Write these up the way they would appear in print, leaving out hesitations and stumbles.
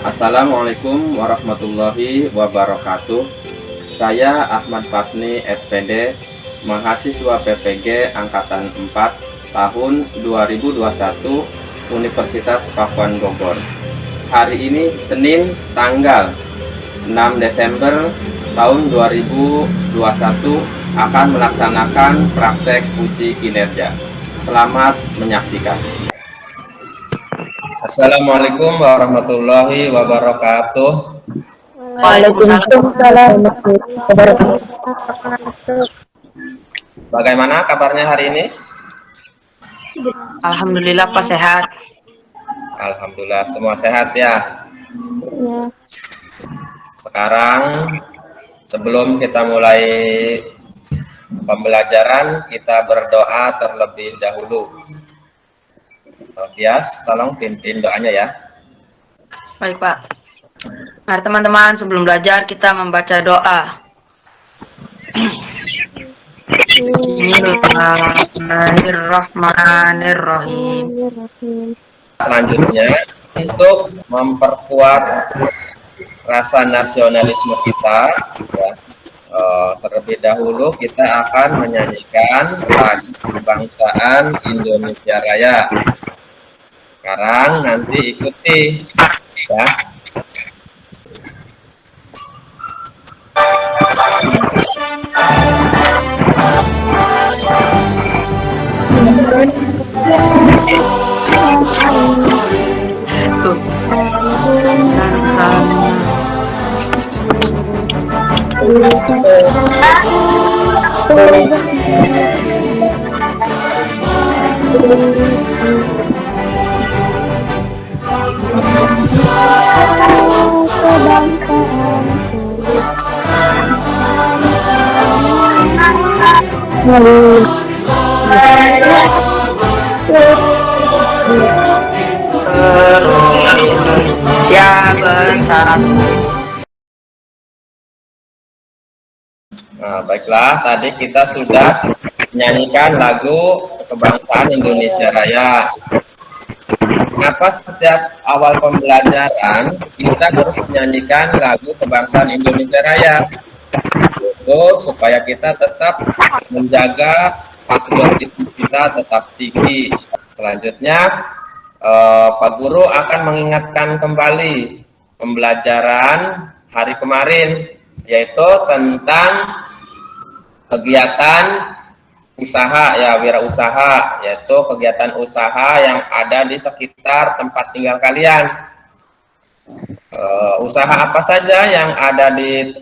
Assalamualaikum warahmatullahi wabarakatuh. Saya Ahmad Fasni SPD, mahasiswa PPG Angkatan 4 tahun 2021 Universitas Pakuan Bogor. Hari ini Senin tanggal 6 Desember tahun 2021 akan melaksanakan praktek uji kinerja. Selamat menyaksikan. Assalamualaikum warahmatullahi wabarakatuh. Waalaikumsalam warahmatullahi wabarakatuh. Bagaimana kabarnya hari ini? Alhamdulillah Pak sehat. Alhamdulillah semua sehat ya. Ya. Sekarang sebelum kita mulai pembelajaran, kita berdoa terlebih dahulu. Fias, tolong pimpin doanya ya. Baik Pak. Mari teman-teman, sebelum belajar kita membaca doa. Bismillahirrahmanirrahim. Selanjutnya, untuk memperkuat rasa nasionalisme kita, ya, terlebih dahulu kita akan menyanyikan lagu kebangsaan Indonesia Raya. Sekarang nanti ikuti ya. Indonesia bersatu. Nah, baiklah, tadi kita sudah menyanyikan lagu kebangsaan Indonesia Raya. Kenapa setiap awal pembelajaran kita harus menyanyikan lagu kebangsaan Indonesia Raya? Itu supaya kita tetap menjaga patriotisme kita tetap tinggi. Selanjutnya, Pak Guru akan mengingatkan kembali pembelajaran hari kemarin, yaitu tentang kegiatan usaha ya, wirausaha, yaitu kegiatan usaha yang ada di sekitar tempat tinggal kalian. Usaha apa saja yang ada di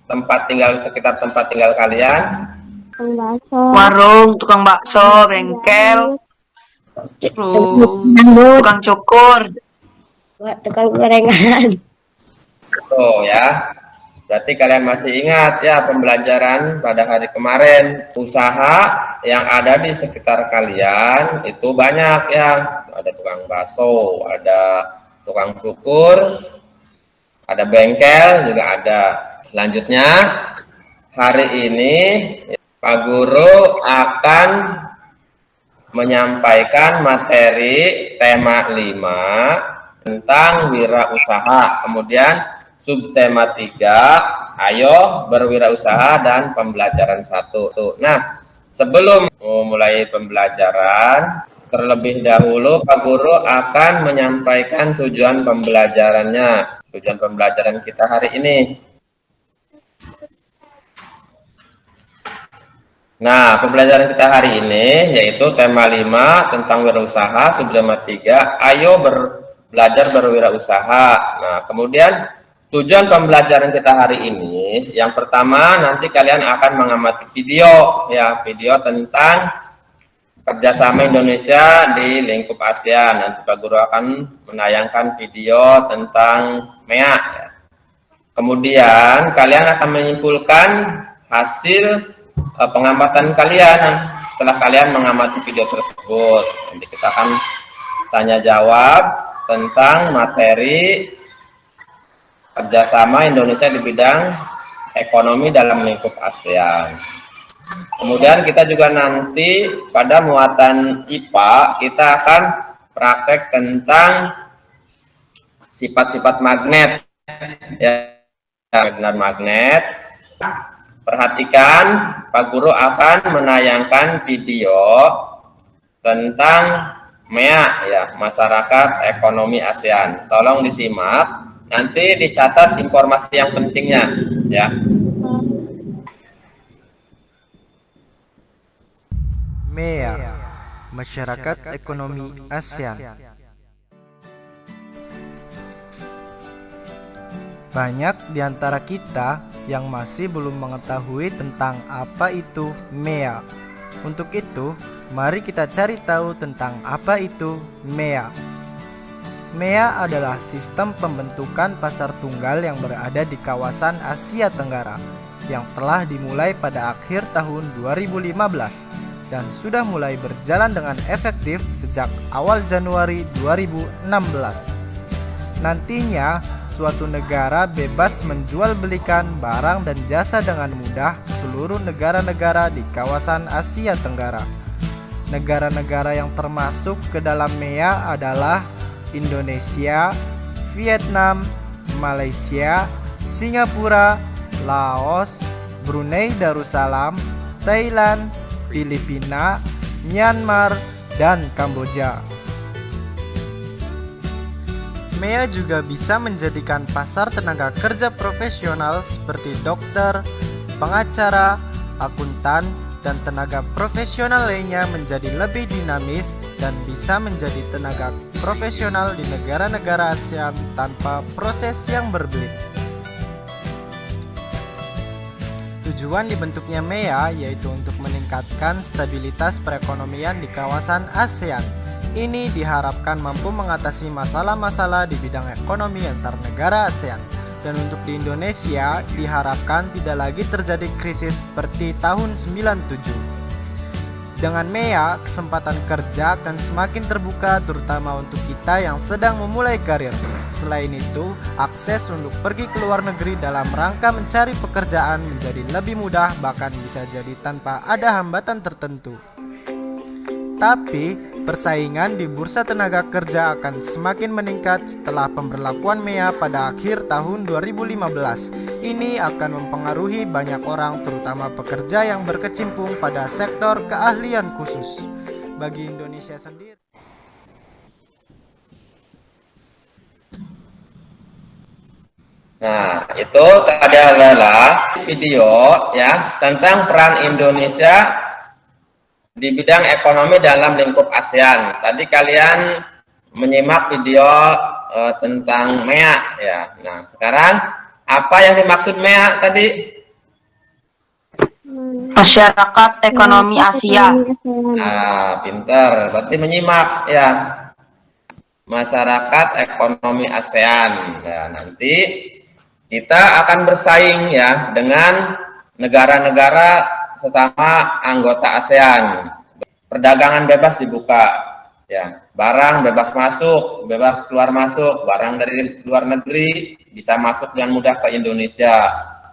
tempat tinggal, sekitar tempat tinggal kalian? Warung, tukang bakso, bengkel, tukang cukur, tukang gorengan. Oh ya, berarti kalian masih ingat ya pembelajaran pada hari kemarin. Usaha yang ada di sekitar kalian itu banyak ya. Ada tukang bakso, ada tukang cukur, ada bengkel juga ada. Selanjutnya, hari ini Pak Guru akan menyampaikan materi tema 5 tentang wirausaha. Kemudian subtema 3, ayo berwirausaha, dan pembelajaran 1. Nah, sebelum mulai pembelajaran, terlebih dahulu Pak Guru akan menyampaikan tujuan pembelajarannya. Tujuan pembelajaran kita hari ini. Nah, pembelajaran kita hari ini yaitu tema 5 tentang wirausaha, subtema 3, ayo belajar berwirausaha. Nah, kemudian tujuan pembelajaran kita hari ini, yang pertama nanti kalian akan mengamati video ya, video tentang kerjasama Indonesia di lingkup ASEAN. Nanti Pak Guru akan menayangkan video tentang MEA ya. Kemudian kalian akan menyimpulkan hasil pengamatan kalian setelah kalian mengamati video tersebut. Nanti kita akan tanya jawab tentang materi kerjasama Indonesia di bidang ekonomi dalam lingkup ASEAN. Kemudian kita juga nanti pada muatan IPA kita akan praktek tentang sifat-sifat magnet, ya, magnet. Perhatikan, Pak Guru akan menayangkan video tentang MEA, ya, masyarakat ekonomi ASEAN. Tolong disimak, nanti dicatat informasi yang pentingnya, ya. MEA, Masyarakat Ekonomi ASEAN. Banyak di antara kita yang masih belum mengetahui tentang apa itu MEA. Untuk itu, mari kita cari tahu tentang apa itu MEA. MEA adalah sistem pembentukan pasar tunggal yang berada di kawasan Asia Tenggara yang telah dimulai pada akhir tahun 2015 dan sudah mulai berjalan dengan efektif sejak awal Januari 2016. Nantinya, suatu negara bebas menjual belikan barang dan jasa dengan mudah seluruh negara-negara di kawasan Asia Tenggara. Negara-negara yang termasuk ke dalam MEA adalah Indonesia, Vietnam, Malaysia, Singapura, Laos, Brunei Darussalam, Thailand, Filipina, Myanmar, dan Kamboja. MEA juga bisa menjadikan pasar tenaga kerja profesional seperti dokter, pengacara, akuntan, dan tenaga profesional lainnya menjadi lebih dinamis dan bisa menjadi tenaga profesional di negara-negara ASEAN tanpa proses yang berbelit. Tujuan dibentuknya MEA yaitu untuk meningkatkan stabilitas perekonomian di kawasan ASEAN. Ini diharapkan mampu mengatasi masalah-masalah di bidang ekonomi antar negara ASEAN. Dan untuk di Indonesia, diharapkan tidak lagi terjadi krisis seperti tahun 97. Dengan MEA, kesempatan kerja akan semakin terbuka terutama untuk kita yang sedang memulai karir. Selain itu, akses untuk pergi ke luar negeri dalam rangka mencari pekerjaan menjadi lebih mudah, bahkan bisa jadi tanpa ada hambatan tertentu. Tapi, persaingan di bursa tenaga kerja akan semakin meningkat setelah pemberlakuan MEA pada akhir tahun 2015. Ini akan mempengaruhi banyak orang, terutama pekerja yang berkecimpung pada sektor keahlian khusus. Bagi Indonesia sendiri, Nah, itu tadi adalah video ya tentang peran Indonesia di bidang ekonomi dalam lingkup ASEAN. Tadi kalian menyimak video tentang MEA ya. Nah, sekarang apa yang dimaksud MEA tadi? Masyarakat Ekonomi Asia. Nah, pinter. Berarti menyimak ya. Masyarakat ekonomi ASEAN. Ya, nanti kita akan bersaing ya dengan negara-negara sesama anggota ASEAN. Perdagangan bebas dibuka ya, barang bebas masuk, bebas keluar masuk, barang dari luar negeri bisa masuk dengan mudah ke Indonesia.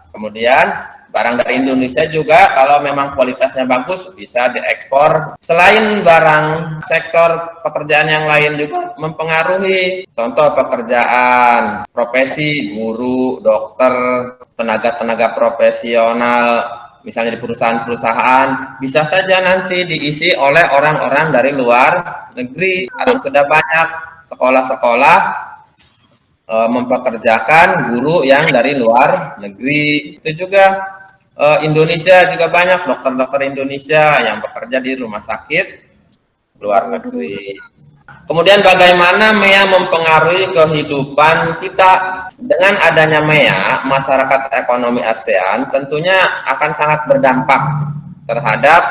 Kemudian barang dari Indonesia juga kalau memang kualitasnya bagus bisa diekspor. Selain barang, sektor pekerjaan yang lain juga mempengaruhi. Contoh pekerjaan, profesi guru, dokter, tenaga-tenaga profesional, misalnya di perusahaan-perusahaan, bisa saja nanti diisi oleh orang-orang dari luar negeri. Sekarang sudah banyak sekolah-sekolah mempekerjakan guru yang dari luar negeri. Itu juga Indonesia juga banyak dokter-dokter Indonesia yang bekerja di rumah sakit luar negeri. Kemudian bagaimana MEA mempengaruhi kehidupan kita? Dengan adanya MEA, masyarakat ekonomi ASEAN tentunya akan sangat berdampak terhadap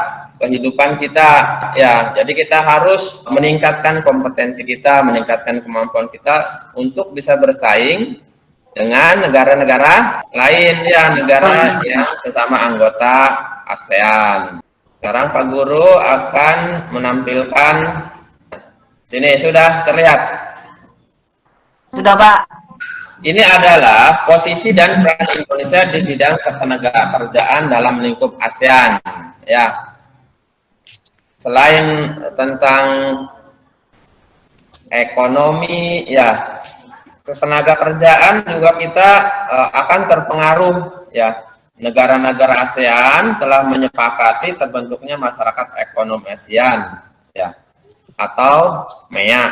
kehidupan kita ya. Jadi kita harus meningkatkan kompetensi kita, meningkatkan kemampuan kita untuk bisa bersaing dengan negara-negara lain ya, negara yang sesama anggota ASEAN. Sekarang Pak Guru akan menampilkan. Sini sudah terlihat. Sudah, Pak. Ini adalah posisi dan peran Indonesia di bidang ketenagakerjaan dalam lingkup ASEAN. Ya, selain tentang ekonomi, ya ketenaga kerjaan juga kita akan terpengaruh ya. Negara-negara ASEAN telah menyepakati terbentuknya masyarakat ekonomi ASEAN ya, atau MEA.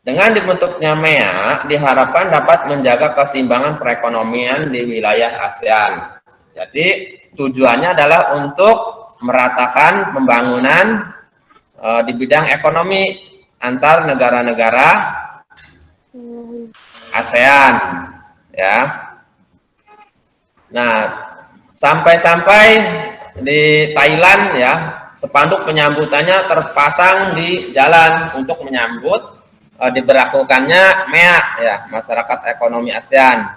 Dengan dibentuknya MEA diharapkan dapat menjaga keseimbangan perekonomian di wilayah ASEAN. Jadi tujuannya adalah untuk meratakan pembangunan di bidang ekonomi antar negara-negara ASEAN ya. Nah, sampai-sampai di Thailand ya, spanduk penyambutannya terpasang di jalan untuk menyambut diberlakukannya MEA ya, masyarakat ekonomi ASEAN.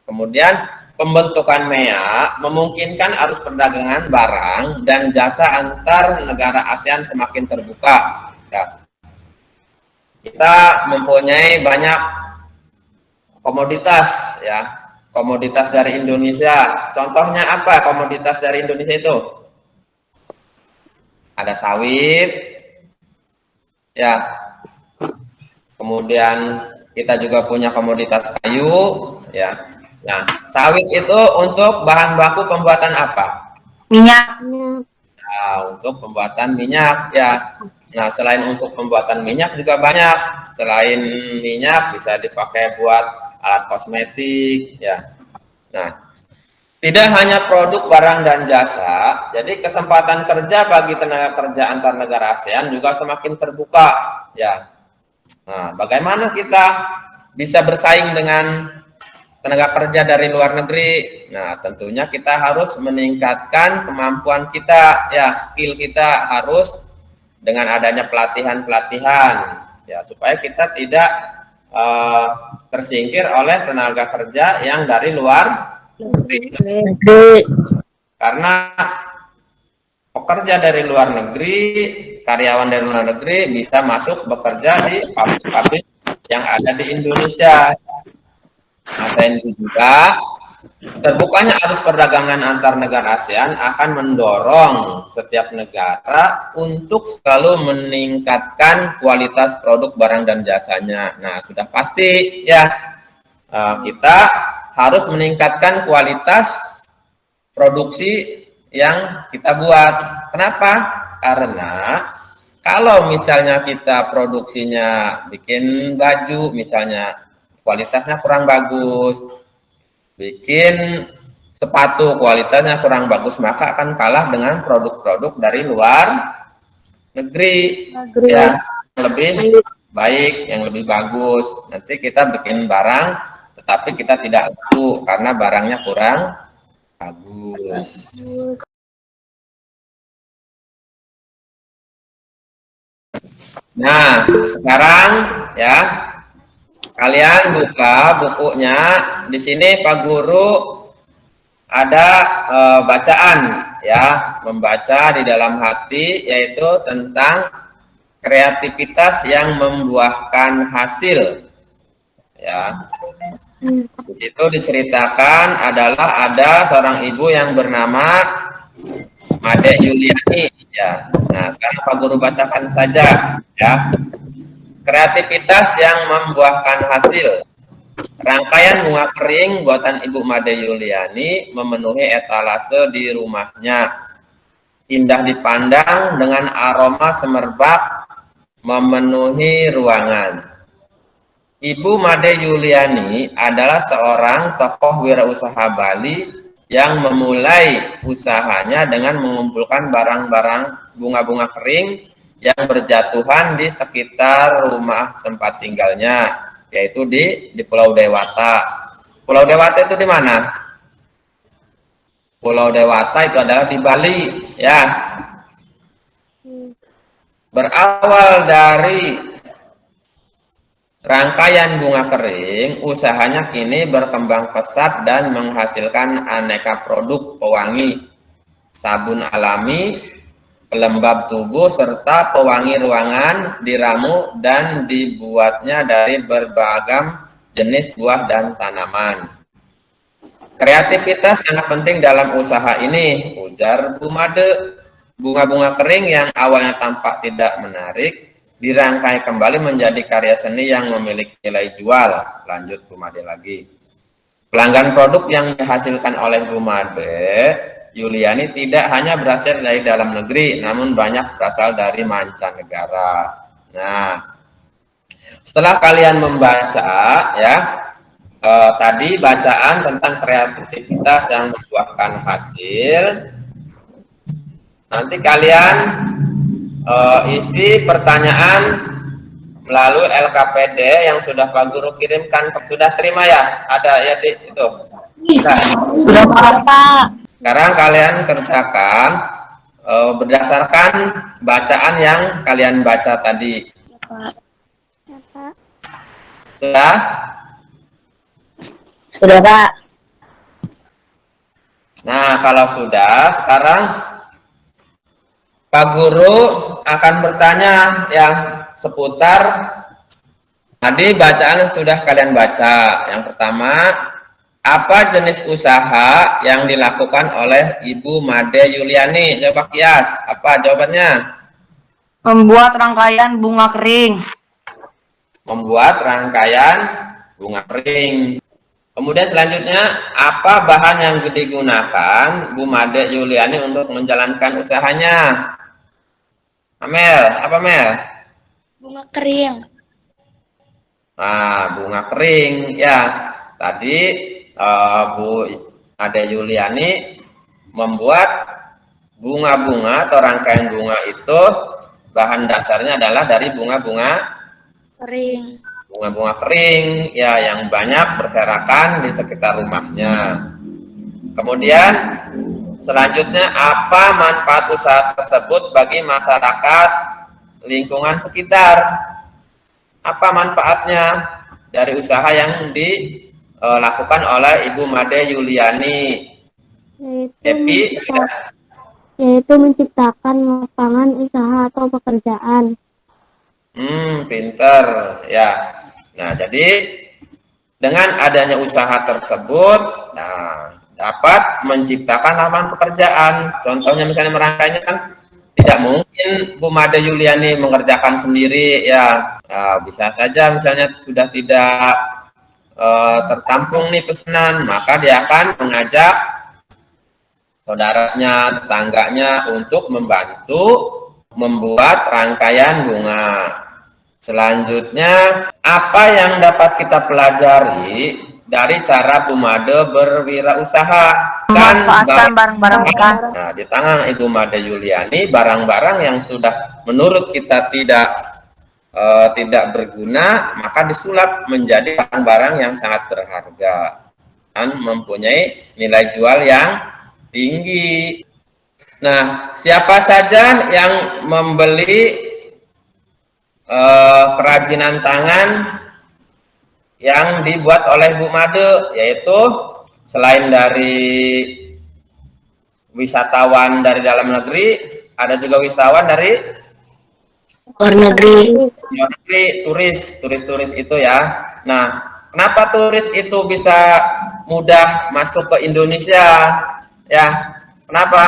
Kemudian pembentukan MEA memungkinkan arus perdagangan barang dan jasa antar negara ASEAN semakin terbuka ya. Kita mempunyai banyak komoditas ya, komoditas dari Indonesia. Contohnya apa komoditas dari Indonesia itu? Ada sawit ya, kemudian kita juga punya komoditas kayu ya. Nah, sawit itu untuk bahan baku pembuatan apa? Minyak. Nah, untuk pembuatan minyak ya. Nah, selain untuk pembuatan minyak juga banyak. Selain minyak bisa dipakai buat alat kosmetik ya. Nah, tidak hanya produk, barang dan jasa, jadi kesempatan kerja bagi tenaga kerja antar negara ASEAN juga semakin terbuka ya. Nah, bagaimana kita bisa bersaing dengan tenaga kerja dari luar negeri? Nah, tentunya kita harus meningkatkan kemampuan kita ya, skill kita harus dengan adanya pelatihan-pelatihan ya, supaya kita tidak tersingkir oleh tenaga kerja yang dari luar negeri. Karena pekerja dari luar negeri, karyawan dari luar negeri bisa masuk bekerja di pabrik-pabrik yang ada di Indonesia. Nah, selain itu juga terbukanya arus perdagangan antar negara ASEAN akan mendorong setiap negara untuk selalu meningkatkan kualitas produk barang dan jasanya. Nah, sudah pasti ya kita harus meningkatkan kualitas produksi yang kita buat. Kenapa? Karena kalau misalnya kita produksinya bikin baju, misalnya kualitasnya kurang bagus, bikin sepatu kualitasnya kurang bagus, maka akan kalah dengan produk-produk dari luar negeri ya, yang lebih baik, yang lebih bagus. Nanti kita bikin barang tetapi kita tidak laku karena barangnya kurang bagus. Nah, sekarang ya kalian buka bukunya. Di sini Pak Guru ada bacaan ya, membaca di dalam hati, yaitu tentang kreativitas yang membuahkan hasil ya. Di situ diceritakan adalah ada seorang ibu yang bernama Made Yuliani ya. Nah, sekarang Pak Guru bacakan saja ya. Kreativitas yang membuahkan hasil. Rangkaian bunga kering buatan Ibu Made Yuliani memenuhi etalase di rumahnya. Indah dipandang dengan aroma semerbak memenuhi ruangan. Ibu Made Yuliani adalah seorang tokoh wirausaha Bali yang memulai usahanya dengan mengumpulkan barang-barang bunga-bunga kering yang berjatuhan di sekitar rumah tempat tinggalnya, yaitu di Pulau Dewata. Pulau Dewata itu di mana? Pulau Dewata itu adalah di Bali, ya. Berawal dari rangkaian bunga kering, usahanya kini berkembang pesat dan menghasilkan aneka produk pewangi, sabun alami, pelembab tubuh, serta pewangi ruangan diramu dan dibuatnya dari berbagai jenis buah dan tanaman. Kreativitas sangat penting dalam usaha ini, ujar Bu Made. Bunga-bunga kering yang awalnya tampak tidak menarik, dirangkai kembali menjadi karya seni yang memiliki nilai jual. Lanjut Bu Made lagi. Pelanggan produk yang dihasilkan oleh Bu Made Yuliani tidak hanya berasal dari dalam negeri, namun banyak berasal dari mancanegara. Nah, setelah kalian membaca ya, tadi bacaan tentang kreativitas yang membuahkan hasil, nanti kalian isi pertanyaan melalui LKPD yang sudah Pak Guru kirimkan. Sudah terima ya? Ada ya itu? Sudah Pak. Sekarang kalian kerjakan berdasarkan bacaan yang kalian baca tadi. Sudah? Sudah Pak. Nah, kalau sudah, sekarang Pak Guru akan bertanya yang seputar tadi bacaan yang sudah kalian baca. Yang pertama, apa jenis usaha yang dilakukan oleh Ibu Made Yuliani? Coba kias, apa jawabannya? Membuat rangkaian bunga kering. Membuat rangkaian bunga kering. Kemudian selanjutnya, apa bahan yang digunakan Bu Made Yuliani untuk menjalankan usahanya? Amel, apa Mel? Bunga kering. Nah, bunga kering ya. Tadi Bu Made Yuliani membuat bunga-bunga atau rangkaian bunga itu bahan dasarnya adalah dari bunga-bunga Kering. bunga-bunga kering ya yang banyak berserakan di sekitar rumahnya. Kemudian selanjutnya, apa manfaat usaha tersebut bagi masyarakat lingkungan sekitar? Apa manfaatnya dari usaha yang dilakukan oleh Ibu Made Yuliani? Yaitu menciptakan lapangan usaha atau pekerjaan. Pinter ya. Nah, jadi dengan adanya usaha tersebut, nah, dapat menciptakan lapangan pekerjaan. Contohnya misalnya merangkainya kan tidak mungkin Bu Made Yuliani mengerjakan sendiri ya. Nah, bisa saja misalnya sudah tidak tertampung nih pesanan, maka dia akan mengajak saudaranya, tetangganya untuk membantu membuat rangkaian bunga. Selanjutnya, apa yang dapat kita pelajari dari cara Bu Made berwirausaha? Memanfaatkan barang-barang bekas. Nah, di tangan Ibu Made Yuliani, barang-barang yang sudah menurut kita tidak berguna, maka disulap menjadi barang-barang yang sangat berharga dan mempunyai nilai jual yang tinggi. Nah, siapa saja yang membeli kerajinan tangan yang dibuat oleh Bu Made, yaitu selain dari wisatawan dari dalam negeri, ada juga wisatawan dari Luar negeri. luar negeri, turis itu ya. Nah, kenapa turis itu bisa mudah masuk ke Indonesia? Ya, kenapa?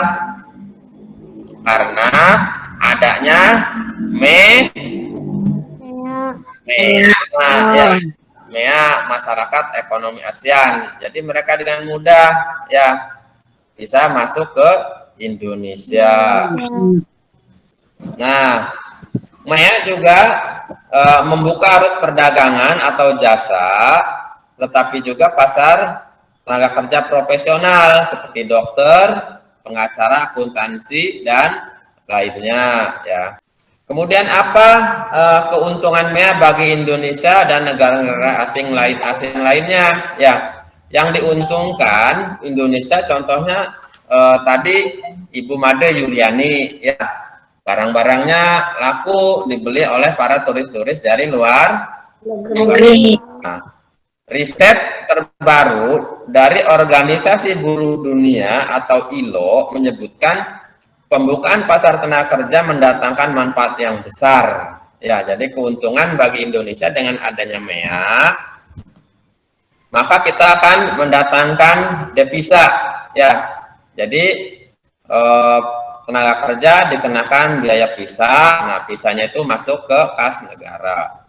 Karena adanya MEA, masyarakat ekonomi ASEAN. Jadi mereka dengan mudah ya bisa masuk ke Indonesia. Nah, MEA juga membuka arus perdagangan atau jasa, tetapi juga pasar tenaga kerja profesional seperti dokter, pengacara, akuntansi, dan lainnya ya. Kemudian apa keuntungan MEA bagi Indonesia dan negara-negara asing lainnya ya? Yang diuntungkan Indonesia contohnya tadi Ibu Made Yuliani ya, barang-barangnya laku dibeli oleh para turis-turis dari luar negeri. Nah, riset terbaru dari Organisasi Buruh Dunia atau ILO menyebutkan pembukaan pasar tenaga kerja mendatangkan manfaat yang besar. Ya, jadi keuntungan bagi Indonesia dengan adanya MEA, maka kita akan mendatangkan devisa. Ya, jadi tenaga kerja dikenakan biaya pisah. Nah, pisahnya itu masuk ke kas negara.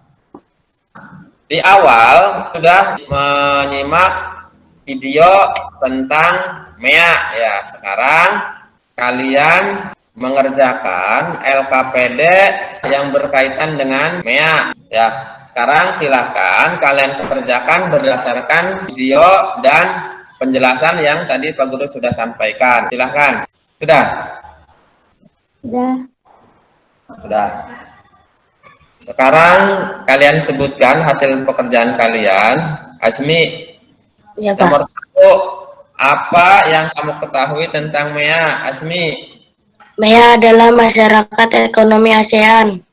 Di awal sudah menyimak video tentang MEA ya. Sekarang kalian mengerjakan LKPD yang berkaitan dengan MEA ya. Sekarang silahkan kalian kerjakan berdasarkan video dan penjelasan yang tadi Pak Guru sudah sampaikan. Silahkan. Sudah? Sudah. Sekarang kalian sebutkan hasil pekerjaan kalian. Asmi, Ya, Pak. nomor 1, apa yang kamu ketahui tentang MEA? Asmi. MEA adalah masyarakat ekonomi ASEAN.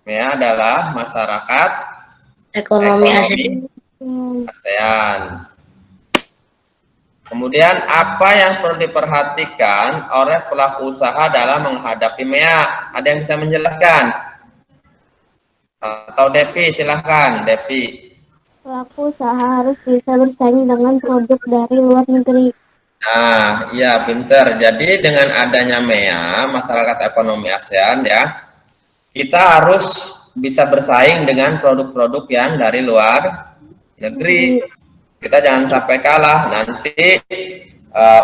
MEA adalah masyarakat Ekonomi ASEAN. ASEAN. Kemudian apa yang perlu diperhatikan oleh pelaku usaha dalam menghadapi MEA? Ada yang bisa menjelaskan? Atau Depi, silahkan Depi. Pelaku usaha harus bisa bersaing dengan produk dari luar negeri. Nah, iya pinter. Jadi dengan adanya MEA, masyarakat ekonomi ASEAN ya, kita harus bisa bersaing dengan produk-produk yang dari luar negeri. Kita jangan sampai kalah. Nanti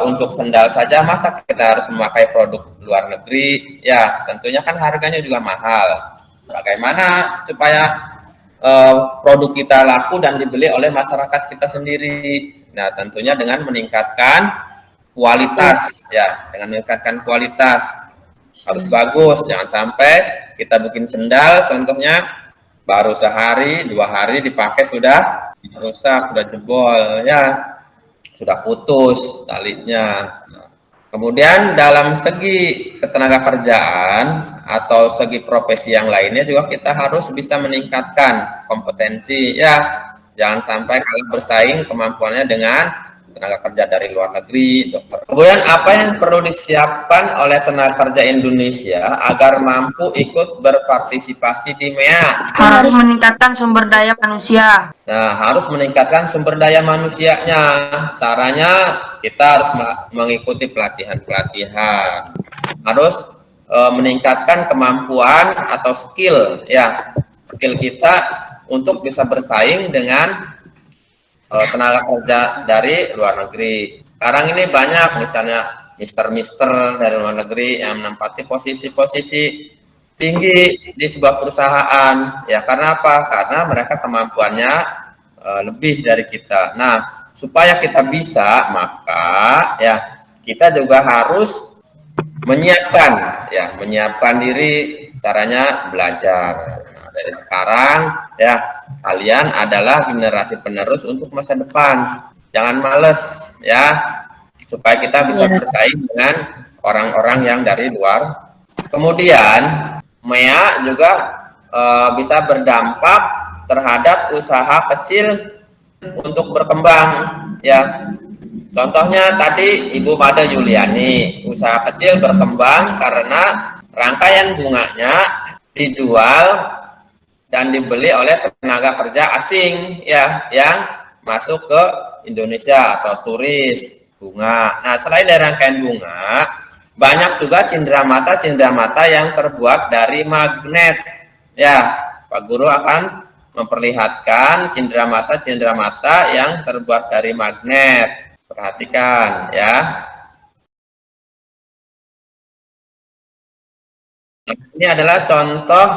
untuk sendal saja masa kita harus memakai produk luar negeri? Ya, tentunya kan harganya juga mahal. Bagaimana supaya produk kita laku dan dibeli oleh masyarakat kita sendiri? Nah, tentunya dengan meningkatkan kualitas ya, dengan meningkatkan kualitas harus bagus. Jangan sampai kita bikin sendal, contohnya baru sehari, 2 hari dipakai sudah rusak, sudah jebol ya, sudah putus talinya. Kemudian dalam segi ketenaga kerjaan atau segi profesi yang lainnya juga kita harus bisa meningkatkan kompetensi ya. Jangan sampai kalah bersaing kemampuannya dengan tenaga kerja dari luar negeri, dokter. Kemudian apa yang perlu disiapkan oleh tenaga kerja Indonesia agar mampu ikut berpartisipasi di MEA? Harus meningkatkan sumber daya manusia. Nah, harus meningkatkan sumber daya manusianya. Caranya kita harus mengikuti pelatihan-pelatihan. Harus meningkatkan kemampuan atau skill ya. Skill kita untuk bisa bersaing dengan tenaga kerja dari luar negeri. Sekarang ini banyak misalnya mister-mister dari luar negeri yang menempati posisi-posisi tinggi di sebuah perusahaan. Ya, karena apa? Karena mereka kemampuannya lebih dari kita. Nah, supaya kita bisa, maka ya kita juga harus menyiapkan diri. Caranya belajar. Nah, dari sekarang ya, kalian adalah generasi penerus untuk masa depan. Jangan males ya, supaya kita bisa bersaing dengan orang-orang yang dari luar. Kemudian MEA juga bisa berdampak terhadap usaha kecil untuk berkembang ya. Contohnya tadi Ibu Mada Yuliani, usaha kecil berkembang karena rangkaian bunganya dijual dan dibeli oleh tenaga kerja asing ya, yang masuk ke Indonesia atau turis bunga. Nah, selain dari rangkaian bunga, banyak juga cindramata yang terbuat dari magnet ya. Pak Guru akan memperlihatkan cindramata yang terbuat dari magnet. Perhatikan ya. Ini adalah contoh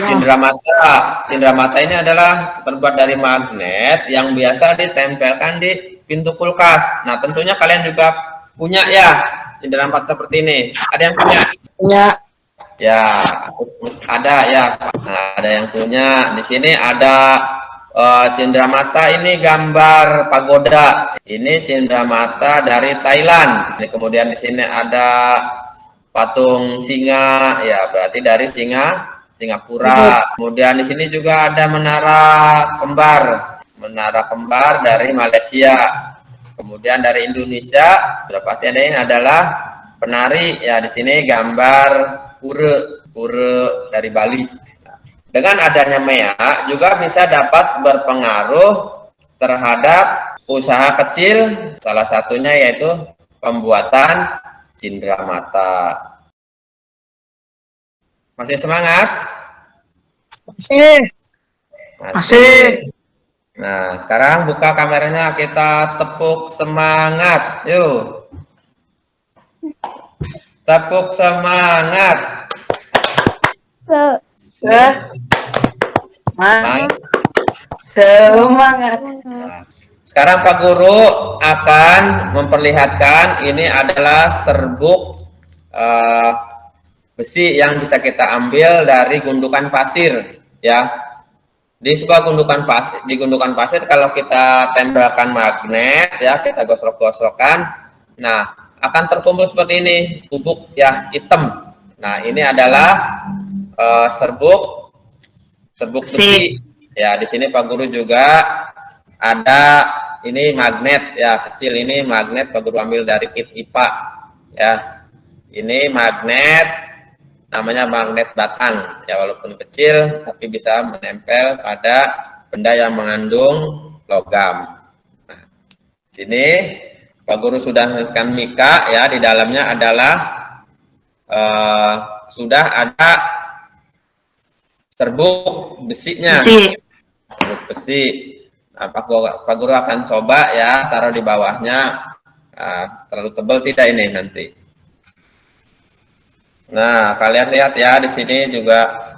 cindramata. Cindramata ini adalah terbuat dari magnet yang biasa ditempelkan di pintu kulkas. Nah, tentunya kalian juga punya ya cindramata seperti ini. Ada yang punya? Punya. Ya, ada ya. Nah, ada yang punya. Di sini ada cindramata, ini gambar pagoda. Ini cindramata dari Thailand. Ini kemudian di sini ada patung singa, ya berarti dari Singapura. Kemudian di sini juga ada menara kembar dari Malaysia. Kemudian dari Indonesia, sudah pasti ada ini adalah penari. Ya, di sini gambar pura dari Bali. Dengan adanya MEA juga bisa dapat berpengaruh terhadap usaha kecil, salah satunya yaitu pembuatan cindera mata. Masih semangat? Masih. Nah, sekarang buka kameranya, kita tepuk semangat. Yuk. Tepuk semangat. Semangat. Nah, sekarang Pak Guru akan memperlihatkan ini adalah serbuk besi yang bisa kita ambil dari gundukan pasir, ya. Di sebuah gundukan pasir kalau kita tempelkan magnet, ya, kita gosok-gosokkan, nah akan terkumpul seperti ini, bubuk ya hitam. Nah, ini adalah serbuk besi. Ya, di sini Pak Guru juga ada ini magnet ya kecil, ini magnet Pak Guru ambil dari kit IPA ya. Ini magnet namanya magnet batang ya, walaupun kecil tapi bisa menempel pada benda yang mengandung logam. Nah, sini Pak Guru sudah menetapkan mika ya, di dalamnya adalah sudah ada serbuk besinya. Serbuk besi. Nah, Pak Guru akan coba ya taruh di bawahnya. Nah, terlalu tebal tidak ini nanti. Nah, kalian lihat ya, di sini juga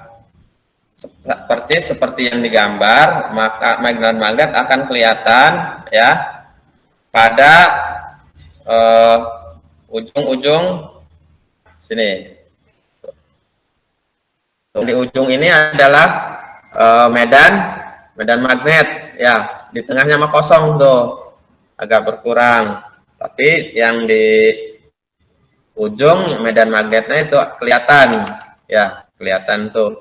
persis seperti yang digambar, maka magnet akan kelihatan ya pada ujung-ujung sini. Di ujung ini adalah medan magnet ya, di tengahnya mah kosong tuh, agak berkurang. Tapi yang di ujung medan magnetnya itu kelihatan ya, kelihatan tuh.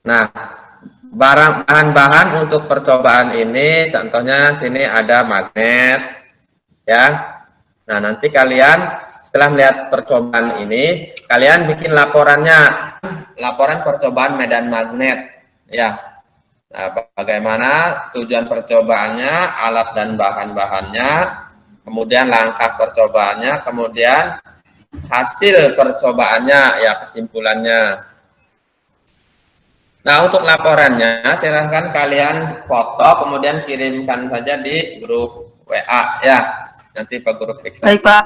Nah, bahan-bahan untuk percobaan ini contohnya sini ada magnet ya. Nah, nanti kalian setelah melihat percobaan ini, kalian bikin laporannya, laporan percobaan medan magnet ya. Nah, bagaimana tujuan percobaannya, alat dan bahan-bahannya, kemudian langkah percobaannya, kemudian hasil percobaannya, ya kesimpulannya. Nah, untuk laporannya silahkan kalian foto, kemudian kirimkan saja di grup WA ya. Nanti Pak Guru periksa. Baik, Pak.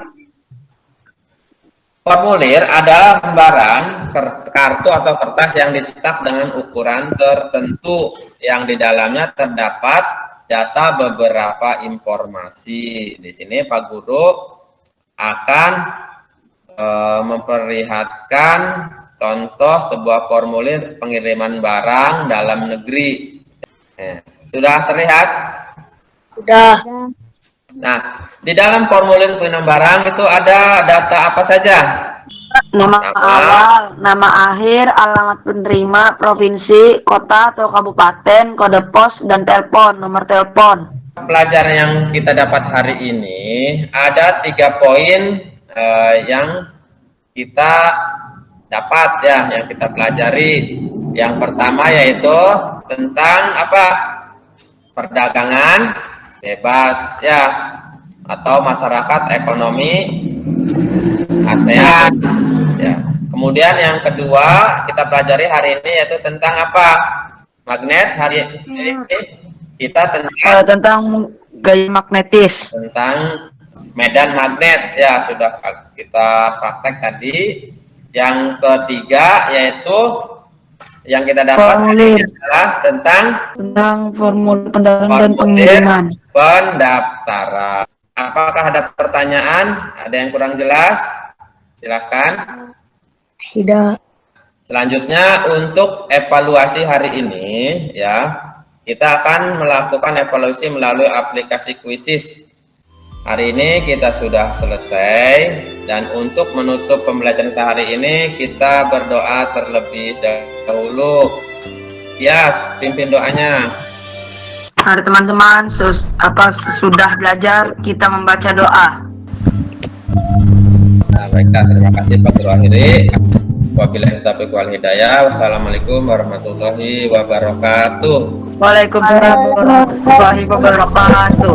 Formulir adalah lembaran kartu atau kertas yang dicetak dengan ukuran tertentu yang di dalamnya terdapat data beberapa informasi. Di sini Pak Guru akan memperlihatkan contoh sebuah formulir pengiriman barang dalam negeri. Sudah terlihat? Sudah. Nah, di dalam formulir pengiriman barang itu ada data apa saja? Nama awal, nama akhir, alamat penerima, provinsi, kota atau kabupaten, kode pos, dan telepon, nomor telepon. Pelajaran yang kita dapat hari ini ada 3 poin yang kita dapat ya, yang kita pelajari. Yang pertama yaitu tentang apa? Perdagangan bebas ya, atau masyarakat ekonomi ASEAN ya. Kemudian yang kedua kita pelajari hari ini yaitu tentang apa? Magnet. Hari ini kita tentang gaya magnetis, tentang medan magnet ya, sudah kita praktek tadi. Yang ketiga yaitu yang kita dapat adalah tentang formulir pendaftaran dan pengiriman. Pendaftaran. Apakah ada pertanyaan? Ada yang kurang jelas? Silakan. Tidak. Selanjutnya untuk evaluasi hari ini ya, kita akan melakukan evaluasi melalui aplikasi Quizzes. Hari ini kita sudah selesai, dan untuk menutup pembelajaran kita hari ini kita berdoa terlebih dahulu. Yas, pimpin doanya. Hari teman-teman sudah belajar, kita membaca doa. Nah, baiklah, terima kasih Pak Guru akhiri. Wabillahi taufiq wal hidayah. Wassalamualaikum warahmatullahi wabarakatuh. Waalaikumsalam warahmatullahi wabarakatuh.